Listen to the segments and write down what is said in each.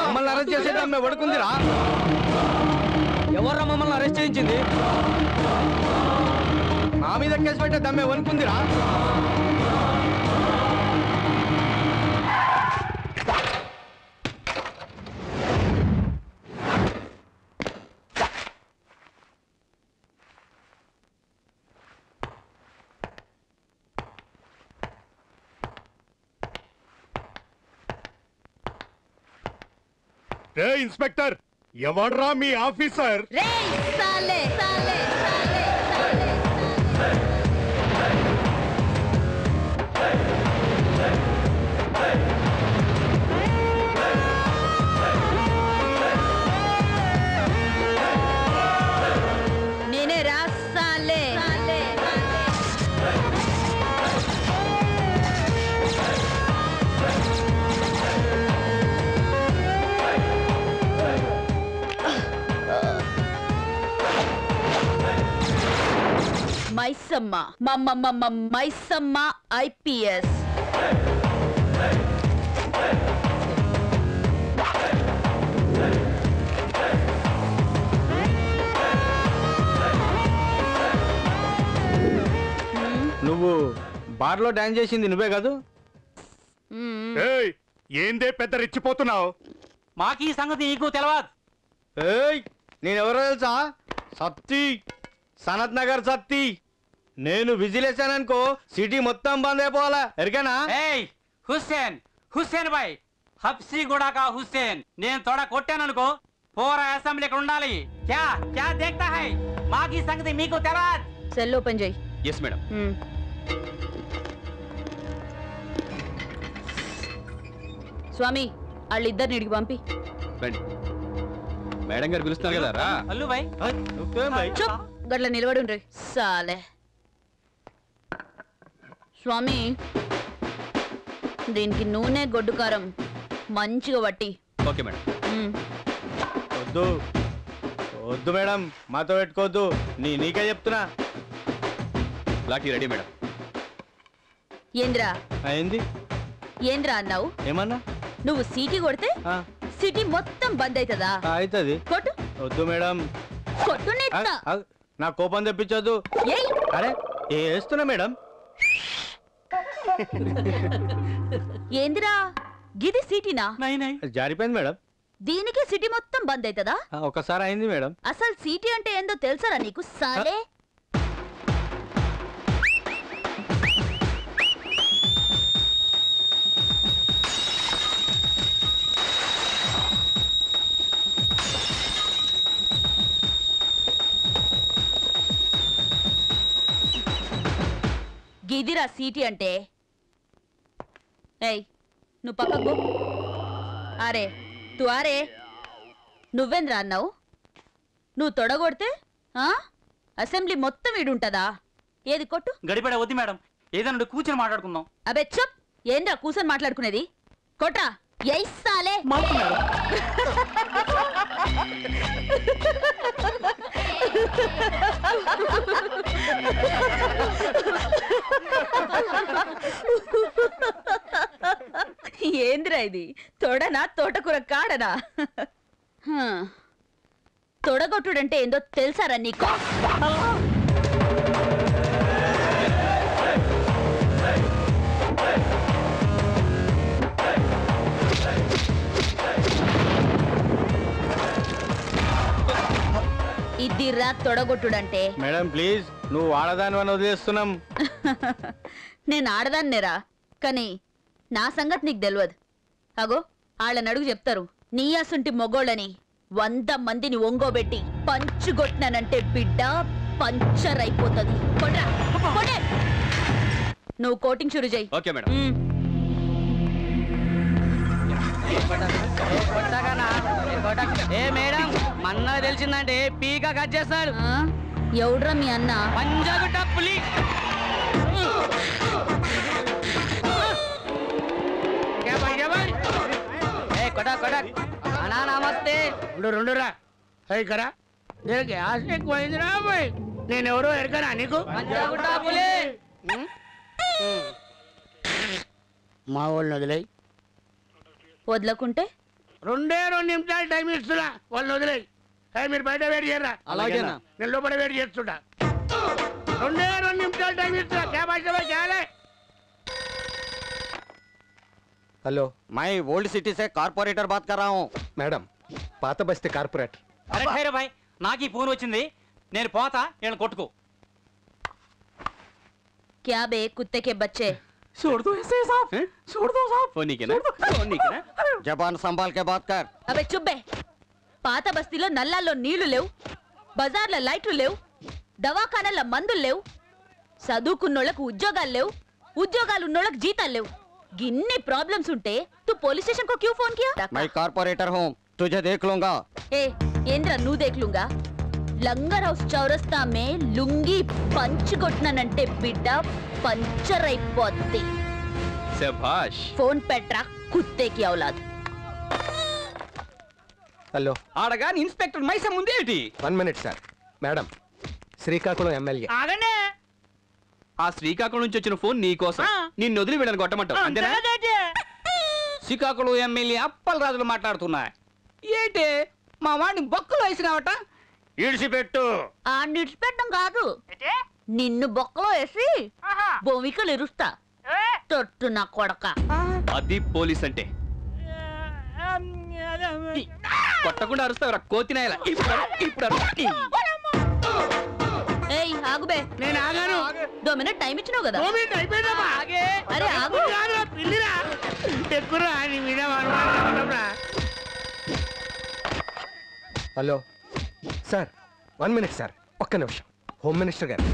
మమ్మల్ని అరెస్ట్ చేసే దమ్మే పడుకుందిరా? ఎవర్రా మమ్మల్ని అరెస్ట్ చేయించింది? నా మీద కేసు పెట్టే దమ్మే వనుకుందిరా? ఇన్స్పెక్టర్, ఎవడ్రా మీ ఆఫీసర్? నేనే రా సాలే. మైసమ్మ మైసమ్మ ఐపీఎస్. నువ్వు బార్లో డాన్స్ చేసింది నువ్వే కాదు? ఏందే పెద్ద రెచ్చిపోతున్నావు? మాకు ఈ సంగతి నీకు తెలవదు. నేనెవరో తెలుసా? సత్తి, సనత్ నగర్ సత్తి. నేను విజిలేసాననుకో సిటీ మొత్తం బంద్ అయిపోవాలా, ఎరికేనా? హుస్సేన్ భాయ్, హబ్సీ గుడాకా హుస్సేన్. నేను తోడ కొట్టాననుకో పోరా అసెంబ్లీ ఇక్కడ ఉండాలి. క్యా క్యా దేఖ్తా హై? మాకు ఈ సంగతి మీకు తెలవదు. సెల్ ఓపెన్ చేయి. Yes madam. స్వామి వాళ్ళిద్దరిని ఇడికి పంపి. మేడం గారు పిలుస్తున్నారు కదా రా. అల్లు భాయ్ గట్ల నిలబడి ఉండ్రి సాలే. స్వామి దీనికి నూనె గొడ్డు కారం మంచిగా పట్టి. Okay madam. వద్దు వద్దు మేడం, మాతో పెట్టుకోవద్దు. నీకే చెప్తున్నా. Lathi ready madam. ఏంద్రా అయింది? ఏంద్రా అన్నావు? ఏమన్నా? నువ్వు సీటీ కొడితే సిటీ మొత్తం బంద్ అవుతుందా? అవుతుంది. కొట్టు. వద్దు మేడం. కొట్టు. నా కోపం తెప్పించొద్దు. అరే వేస్తున్నా మేడం. ఏందిరా గిది సిటీనా? జారిపోయింది మేడం. దీనికి సిటీ మొత్తం బంద్ అవుతుందా? ఒకసారి అయింది మేడం. అసలు సిటీ అంటే ఏందో తెలుసారా నీకు సాలే? గిదిరా సిటీ అంటే. ఏయ్ నువ్వు పక్కకు. అరే తు అరే నువ్వేంద్రా అన్నావు? నువ్వు తొడగొడితే అసెంబ్లీ మొత్తం ఈడుంటదా? ఏది కొట్టు. గడిపడ వద్దు మేడం, ఏదన్నా కూర్చొని మాట్లాడుకుందాం. అబే చెప్. ఏంద్రా కూర్చొని మాట్లాడుకునేది? కొట్రా. ఎయిసాలే. ఏంద్రా ఇది? తొడనా తోటకూర కాడనా? తొడగొట్టుడంటే ఏందో తెలుసారా నీకు? ఇదిరా తొడగొట్టుడంటే. మేడం ప్లీజ్, నువ్వు ఆడదాని అని వదిలేస్తున్నాం. నేను ఆడదాన్నేరా, కానీ నా సంగతి నీకు తెలియదు. అగో వాళ్ళని అడుగు చెప్తారు. నీ అసుంటి మొగోళ్ళని 100 మందిని ఒంగోబెట్టి పంచుగొట్టినానంటే బిడ్డ పంచర్ అయిపోతుంది. నువ్వు కోటింగ్ షురు చెయ్యి. Okay madam. ఏ మేడం, మన్నా తెలిసిందంటే పీక కట్ చేస్తాడు. ఎవడ్రా మీ అన్న? పంజాగుట్ట పులి. అన్నా నమస్తే. రెండురా కరా నేను గ్యాస్ ఎక్కువైందిరా పోయి. నేనెవరో ఎరకనా నీకు? పంజాగుట్ట పులి. మా వాళ్ళని వదిలేయి. వదలకుంటే 2 నిమిషాలు టైం ఇస్తున్నా, వాళ్ళని వదిలేయి. మీరు బయట వెయిట్ చేయరా, అలాగేనా? నేను లోపల వెయిట్ చేస్తుంటా. 2 నిమిషాలు టైం ఇస్తున్నా. క్యా భాష చేయాలి? हेलो, मैं ओल्ड सिटी से कारपोरेटर बात कर रहा हूँ. मैडम पात बस्ती कारपोरेटर. అరే ఖైరు భాయ్, నాకు ఈ ఫోన్ వచ్చింది, నేను పోతా, నేను కొట్టుకో. క్యా బే కుత్తే కే బచ్చే? छोड़ दो ऐसे साहब, छोड़ दो साहब. ఫోన్ నీకేనా? ఫోన్ నీకేనా? जबान संभाल के बात कर. అబే చుబ్బే. పాత బస్తీలో నల్లాల్లో నీళ్లు లేవు, బజార్ల లైట్లు లేవు, దవాఖానల మందులు లేవు, చదువుకున్నోళ్ళకు ఉద్యోగాలు లేవు, ఉద్యోగాలు ఉన్నోళ్ళకి జీతాలు లేవు. గిన్ని ప్రాబ్లమ్స్ ఉంటే తు పోలీస్ స్టేషన్ కో క్యూ ఫోన్ కియా? मैं कारपोरेटर हूँ, तुझे देख लूंगा. ఏ ఏంద్రా నువ్వు దేఖ్లుంగా? లంగర్ హౌస్ చౌరస్తా మే లుంగి పంచ్ కొట్టినానంటే బిడ్డ పంచర్ అయిపోద్ది. శభాష్. ఫోన్ పెట్రా కుత్తేకి ఔలాద్. हेलो, ఆడగా ఇన్స్పెక్టర్ మైసం ముందేటి? 1 minute sir. Madam Srikakulam MLA. ఆగండి. ఆ శ్రీకాకుళం నుంచి వచ్చిన ఫోన్ నీ కోసం. నిన్ను వదిలి వీళ్ళని కొట్టమంటావు అంతేనా? శ్రీకాకుళం ఎమ్మెల్యే అప్పల్ రాజులు మాట్లాడుతున్నా. ఏంటి మా వాడిని బొక్కలు వేసినావట? ఇడిచిపెట్టు. ఆ నిడిచిపెట్టడం కాదు, నిన్ను బొక్కలో వేసి భూమికలు ఇరుస్తా. తొట్టు నా కొడక. అది పోలీస్ అంటే. కొట్టకుండా అరుస్తావురా కోతినాయలా. ఏయ్ ఆగుబే. నేను ఆగాను. 2 మినిట్ టైం ఇచ్చినావు కదా. 2 మినిట్ అయిపోయిందమ్మా. అరే ఆగు. పిల్లిరా ఎక్కురా నీ మీద అనుమానం. హలో సార్, 1 మినిట్ సార్, ఒక్క నిమిషం. హోమ్ మినిస్టర్ గారు.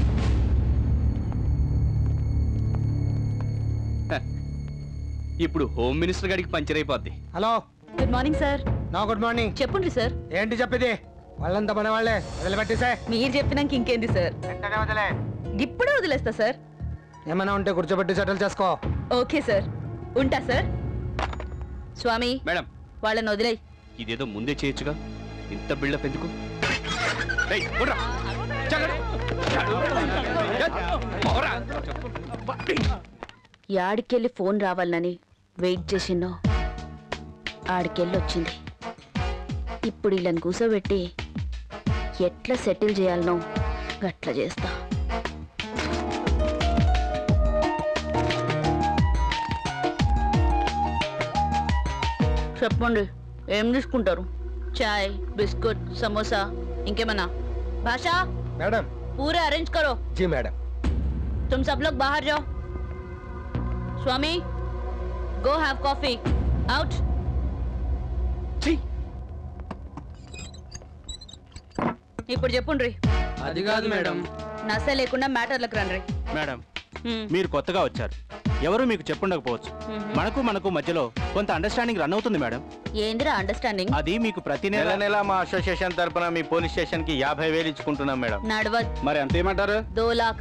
ఇప్పుడు హోమ్ మినిస్టర్ గారికి పంచర్ అయిపోద్ది. Hello, good morning sir. నా గుడ్ మార్నింగ్. చెప్పండి సార్. ఏంటి చెప్పేది? వాళ్ళంతా మన వాళ్ళే, వదిలిపెట్టేసే. మీరు చెప్పినాక ఇంకేంది సార్? ఇప్పుడే వదిలేస్తా సార్. ఏమైనా ఉంటే కూర్చోబెట్టి సెటిల్ చేసుకో. ఓకే సార్, ఉంటా సార్. స్వామి మేడం, వాళ్ళని వదిలేయ్. ఇదేదో ముందే చేయొచ్చుగా, ఇంత బిల్డప్ ఎందుకు? రేయ్, కొట్రా. చల్లడు. పోరా. యాడికెళ్ళి ఫోన్ రావాలని వెయిట్ చేసినో ఆడికెళ్ళి వచ్చింది. ఇప్పుడు వీళ్ళని కూసోబెట్టి ఎట్లా సెటిల్ చేయాలనో గట్లా చేస్తా. చెప్పండి, ఏం తీసుకుంటారు? చాయ్, బిస్కుట్, సమోసా, ఇంకేమన్నా? భాషా, మేడం. పూరే అరేంజ్ కరో. जी मैडम. तुम सब लोग बाहर जाओ. स्वामी, go have coffee. Out. ఇప్పుడు చెప్పుండ్రి. అది కాదు మేడం. నస లేకుండా మ్యాటర్లకు రండి. మేడం, మీరు కొత్తగా వచ్చారు, ఎవరు మీకు చెప్పుండకపోవచ్చు. మనకు మధ్యలో కొంత అండర్స్టాండింగ్ రన్ అవుతుంది మేడం. ఏందిరా అండర్స్టాండింగ్? అది మీకు ప్రతి నెల మా అసోసియేషన్ తరపున మీ పోలీస్ స్టేషన్ కి 50,000 ఇచ్చుకుంటున్నాం మేడం. నడవద్. మరి అంతేమంటారు? 2 लाख.